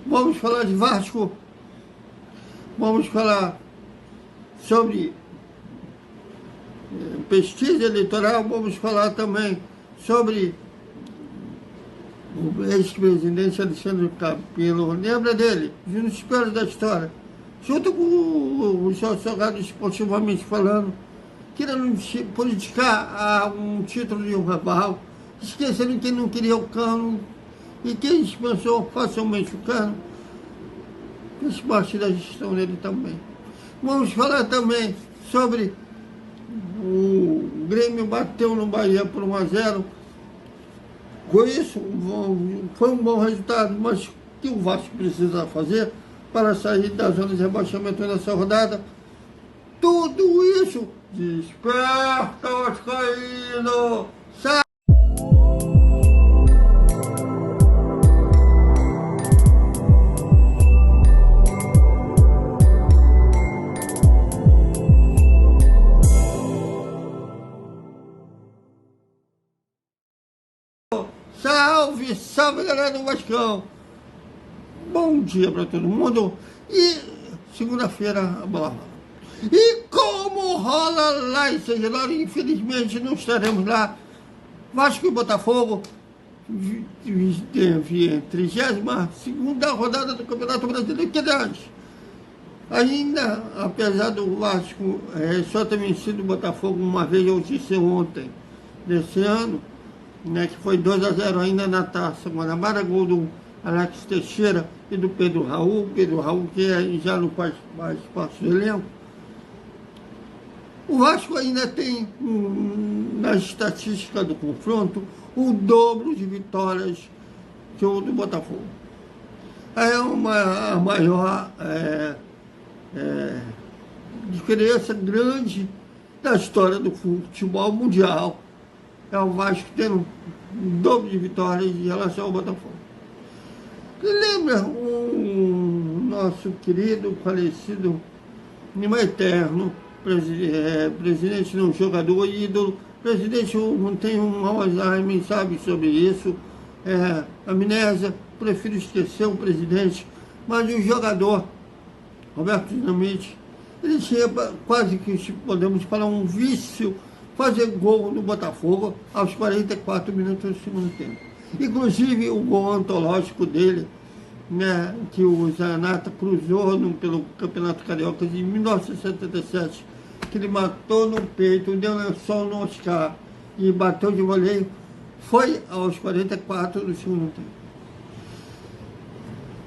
Vamos falar de Vasco, vamos falar sobre pesquisa eleitoral, vamos falar também sobre o ex-presidente Alexandre Campelo. Lembra dele? Nos espelhos da história. Junto com o seu Salgado, esportivamente falando, querendo politicar um título de um rival, esquecendo que não queria o Cano, e quem dispensou facilmente o Cano, fez parte da gestão dele também. Vamos falar também sobre o Grêmio bateu no Bahia por 1-0. Com isso, foi um bom resultado, mas o que o Vasco precisa fazer para sair da zona de rebaixamento nessa rodada? Tudo isso, desperta Vascaíno! Salve, salve galera do Vascão! Bom dia para todo mundo. E segunda-feira a bola rola. E como rola lá em São Januário, infelizmente não estaremos lá. Vasco e Botafogo, 32ª rodada do Campeonato Brasileiro, que ainda, apesar do Vasco só ter vencido o Botafogo uma vez, eu disse ontem, desse ano, né, que foi 2-0 ainda na Taça Guanabara, gol do Alex Teixeira e do Pedro Raul, que já não faz mais parte do elenco. O Vasco ainda tem, na estatística do confronto, o dobro de vitórias que o do Botafogo. É uma maior diferença grande da história do futebol mundial. É o Vasco tendo um dobro de vitórias em relação ao Botafogo. E lembra o nosso querido, falecido, Nima Eterno, presidente, não, jogador, ídolo. Presidente não tem um Alzheimer, sabe sobre isso, amnésia, prefiro esquecer o presidente, mas o jogador, Roberto Dinamite, ele tinha quase que, podemos falar, um vício, fazer gol no Botafogo aos 44 minutos do segundo tempo. Inclusive o gol antológico dele, né, que o Zanata cruzou pelo Campeonato Carioca de 1977, que ele matou no peito, deu lençol no Oscar e bateu de voleio, foi aos 44 do segundo tempo.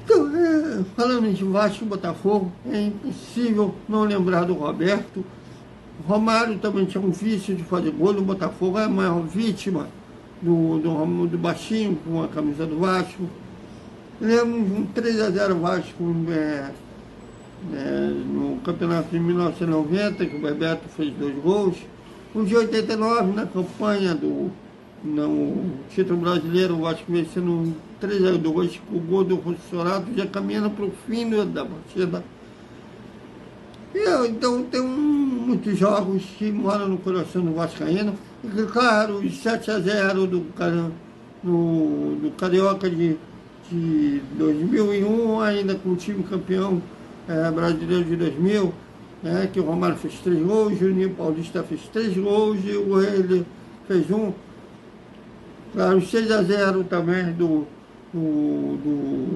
Então, falando de Vasco e Botafogo, é impossível não lembrar do Roberto. O Romário também tinha um vício de fazer gol no Botafogo, é a maior vítima do baixinho com a camisa do Vasco. Lembro um 3-0 Vasco no campeonato de 1990, que o Bebeto fez 2 gols. O de 89, na campanha no título brasileiro, o Vasco vencendo 3-2, com o gol do Russorato, já caminhando para o fim da partida. Então tem muitos jogos que moram no coração do vascaíno. E claro, os 7-0 do Carioca de 2001, ainda com o time campeão brasileiro de 2000, que o Romário fez 3 gols, o Juninho Paulista fez 3 gols e o Ele fez 1. Claro, 6-0 também do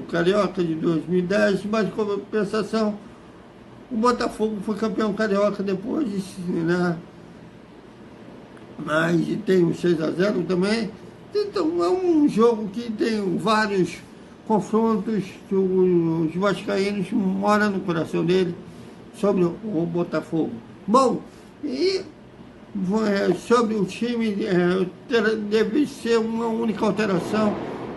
Carioca de 2010, mas com compensação, o Botafogo foi campeão carioca depois, né? Mas tem o 6-0 também. Então é um jogo que tem vários confrontos que os vascaínos moram no coração dele sobre o Botafogo. Bom, e sobre o time, deve ser uma única alteração,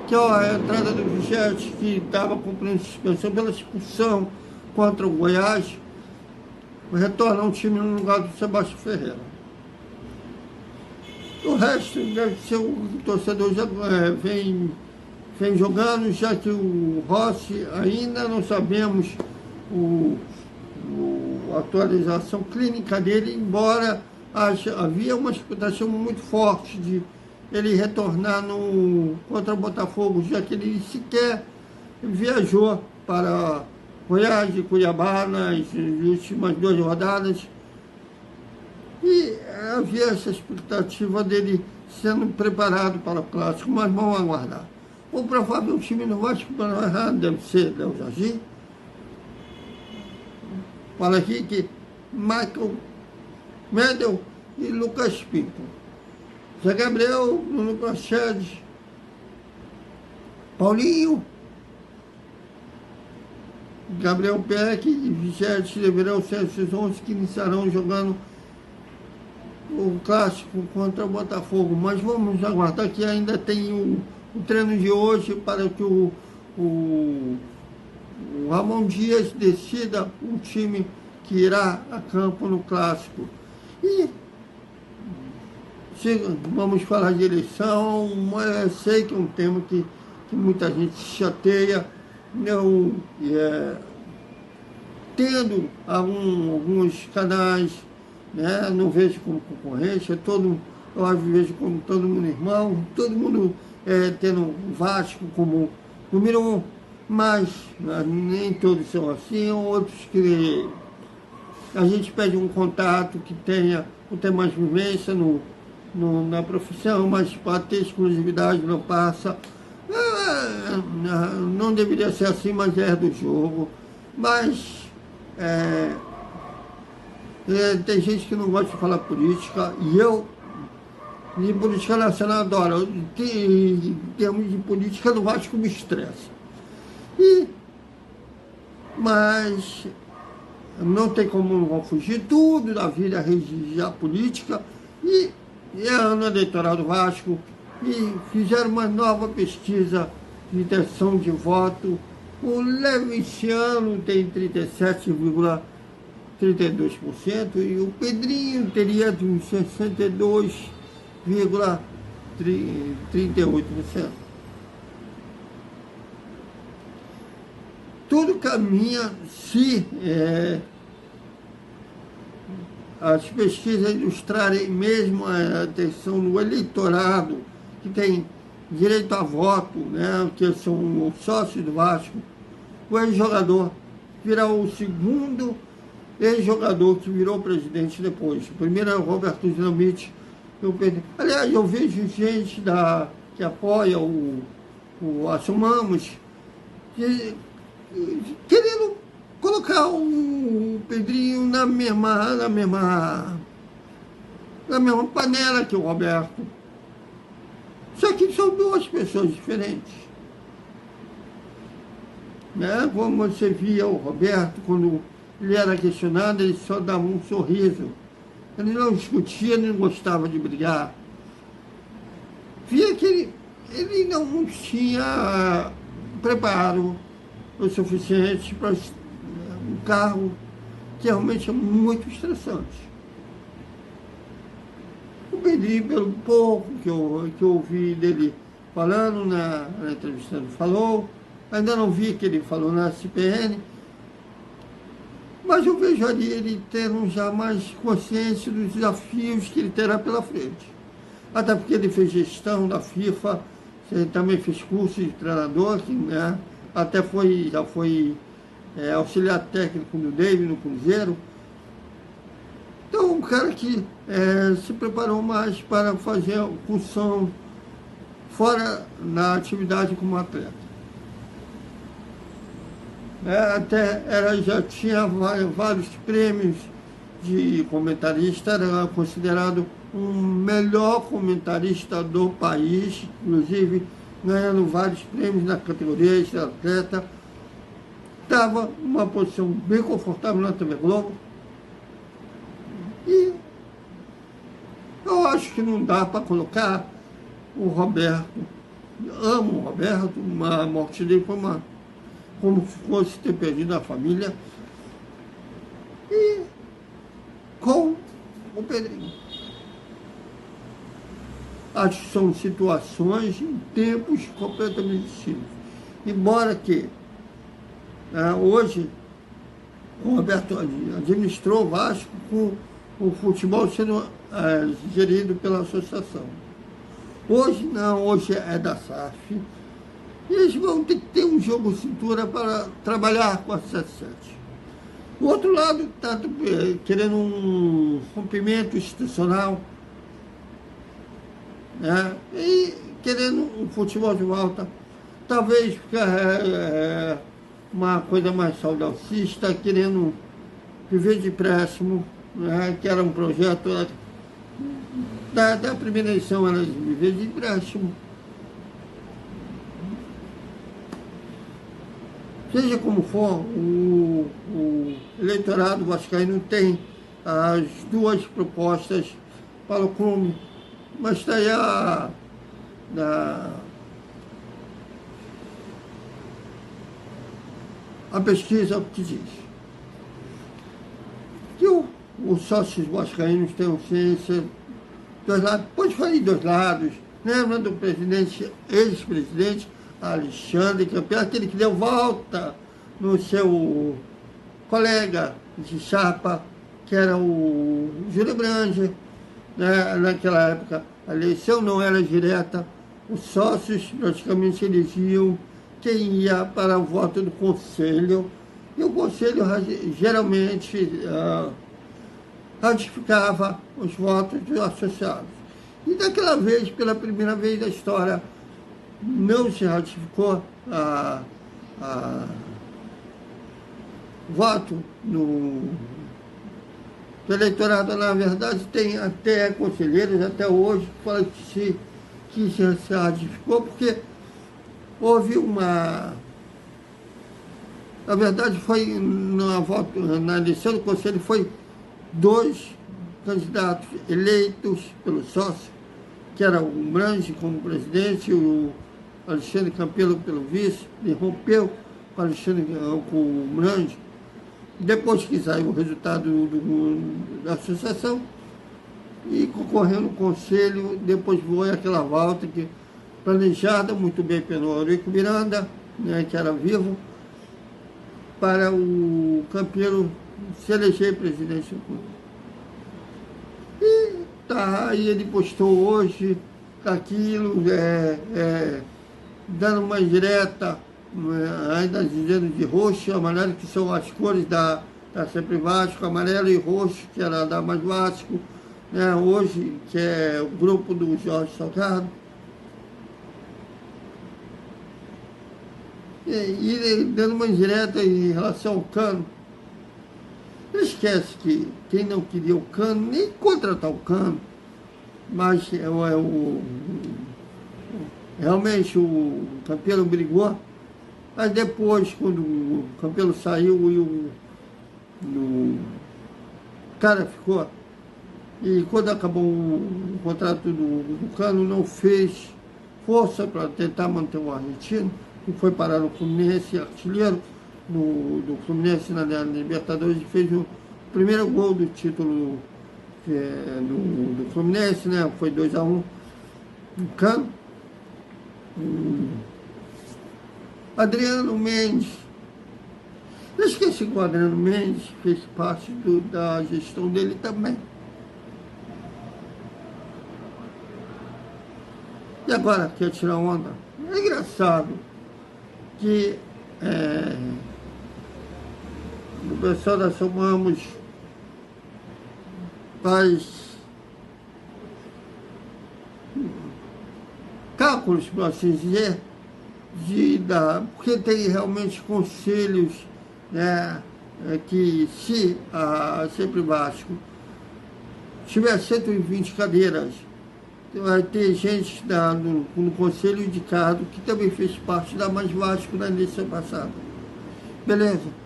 que é a entrada do Vigete, que estava cumprindo suspensão pela expulsão contra o Goiás, retorna um time no lugar do Sebastião Ferreira. O resto deve ser o torcedor já vem jogando, já que o Rossi ainda não sabemos a atualização clínica dele, embora havia uma expectativa muito forte de ele retornar contra o Botafogo, já que ele sequer viajou para Goiás e Cuiabá nas últimas 2 rodadas. E havia essa expectativa dele sendo preparado para o Clássico, mas vamos aguardar. O provável time do Vasco para não errar deve ser Léo Jardim, Paulo Henrique, Michael, Medel e Lucas Pinto. Zé Gabriel, Bruno Prachedes, Paulinho, Gabriel Peck e Vicente deverão ser esses 11 que iniciarão jogando o Clássico contra o Botafogo. Mas vamos aguardar que ainda tem o treino de hoje para que o Ramon Dias decida o time que irá a campo no Clássico. E vamos falar de eleição, mas sei que é um tema que muita gente se chateia. Eu, tendo alguns canais, né, não vejo como concorrência, eu vejo como todo mundo irmão, todo mundo tendo o Vasco como número 1, mas nem todos são assim, outros que a gente pede um contato que tenha mais vivência na profissão, mas para ter exclusividade não passa. Não deveria ser assim, mas é do jogo. Mas tem gente que não gosta de falar política, e eu, de política nacional, adoro. Em termos de política, do Vasco me estressa. Mas não tem como não fugir, tudo da vida exige a política, e ano eleitoral do Vasco, e fizeram uma nova pesquisa de intenção de voto. O Leviciano tem 37,32% e o Pedrinho teria de uns 62,38%. Tudo caminha, se as pesquisas ilustrarem mesmo a atenção no eleitorado, que tem direito a voto, né, que são os sócios do Vasco. O ex-jogador virá o segundo ex-jogador que virou presidente depois. O primeiro é o Roberto Dinamite. Aliás, eu vejo gente que apoia o Assumamos, querendo colocar o Pedrinho na mesma panela que o Roberto. Só que são duas pessoas diferentes. Né? Como você via o Roberto, quando ele era questionado, ele só dava um sorriso. Ele não discutia, não gostava de brigar. Via que ele não tinha preparo o suficiente para um cargo que realmente é muito estressante. O Pedrinho, pelo pouco que eu ouvi dele falando na entrevista, ele falou, ainda não vi que ele falou na CPN, mas eu vejo ali ele tendo já mais consciência dos desafios que ele terá pela frente. Até porque ele fez gestão da FIFA, ele também fez curso de treinador, que, né, até já foi auxiliar técnico do David no Cruzeiro. Então, um cara que se preparou mais para fazer a função fora na atividade como atleta. Já tinha vários prêmios de comentarista, era considerado um melhor comentarista do país, inclusive ganhando vários prêmios na categoria de atleta. Estava numa posição bem confortável na TV Globo. E eu acho que não dá para colocar o Roberto. Amo o Roberto, a morte dele foi como se fosse ter perdido a família. E com o Pedrinho. Acho que são situações em tempos completamente distintos. Embora que hoje o Roberto administrou o Vasco com o futebol sendo gerido pela associação. Hoje não, hoje é da SAF. E eles vão ter que ter um jogo cintura para trabalhar com a 77. O outro lado está querendo um rompimento institucional, né? E querendo um futebol de volta. Talvez uma coisa mais saudosista, querendo viver de empréstimo, né? Que era um projeto da primeira eleição, era viver de empréstimo. Seja como for, o eleitorado vascaíno tem as duas propostas para o clube, mas está aí a pesquisa que diz que os sócios vascaínos têm ciência dois lados, pode falar em dois lados. Lembra do presidente, ex-presidente Alexandre Campelo, aquele que deu volta no seu colega de chapa, que era o Júlio Brandt, né? Naquela época a eleição não era direta, os sócios praticamente elegiam quem ia para o voto do conselho, e o conselho geralmente ratificava os votos dos associados. E daquela vez, pela primeira vez da história, não se ratificou voto do eleitorado. Na verdade, tem até conselheiros, até hoje, que falam que se ratificou, porque houve uma... Na verdade, foi na eleição do conselho, foi 2 candidatos eleitos pelo sócio, que era o Brandt como presidente, o Alexandre Campelo pelo vice, ele rompeu com o Brandt. Depois que saiu o resultado da associação, e concorreu no conselho, depois foi aquela volta que, planejada muito bem pelo Eurico Miranda, né, que era vivo, para o Campelo se eleger presidente do clube. E tá, aí ele postou hoje aquilo, dando uma indireta, ainda dizendo de roxo e amarelo, que são as cores da Sempre Vasco, amarelo e roxo, que era da Mais Vasco, né, hoje, que é o grupo do Jorge Salgado. E dando uma indireta em relação ao Cano. Ele esquece que quem não queria o Cano, nem contratar o Cano, mas realmente o Campelo brigou, mas depois, quando o Campelo saiu e o cara ficou, e quando acabou o contrato do Cano, não fez força para tentar manter o argentino, que foi parar no Fluminense, artilheiro do Fluminense na Libertadores, e fez o primeiro gol do título do Fluminense, né? Foi 2-1 no Cano. Adriano Mendes. Eu esqueci que o Adriano Mendes fez parte da gestão dele também. E agora, quer tirar onda? É engraçado que o pessoal da Somamos faz cálculos, por assim dizer, porque tem realmente conselhos, né, que se a Sempre Vasco tiver 120 cadeiras, vai ter gente no conselho indicado que também fez parte da Mais Vasco na eleição passada. Beleza?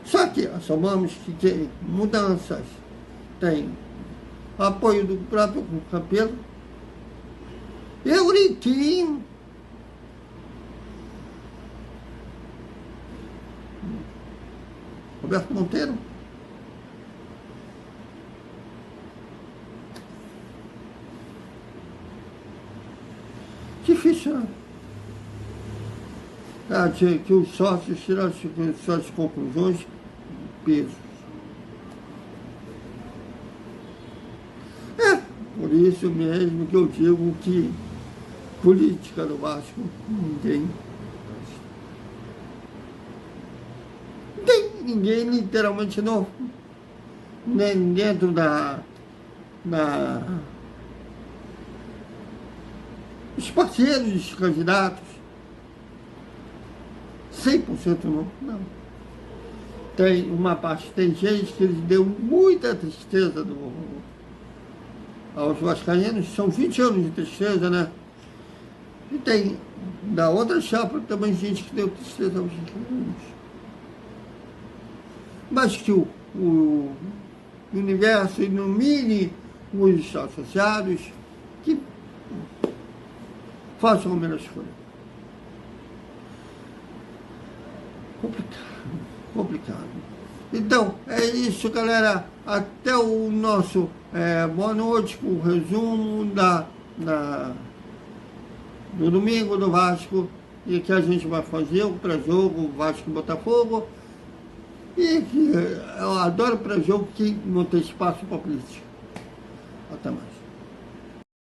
Só que a Somamos que tem mudanças, tem apoio do próprio Campelo, Euriquinho, Roberto Monteiro, difícil, né? Que os sócios tiram suas conclusões, pesos. Por isso mesmo que eu digo que política do Vasco, ninguém. Não tem ninguém literalmente novo, nem dentro os parceiros, os candidatos, 100% novo, não. Tem uma parte, tem gente que eles deu muita tristeza aos vascaínos, são 20 anos de tristeza, né? E tem da outra chapa também gente que deu tristeza aos vascaínos. Mas que o universo ilumine os associados, que façam a melhor escolha. Complicado. Então, é isso, galera. Até o nosso boa noite, com o resumo do domingo do Vasco, e que a gente vai fazer o pré-jogo Vasco e Botafogo. E que eu adoro pré-jogo que não tem espaço para política. Até mais.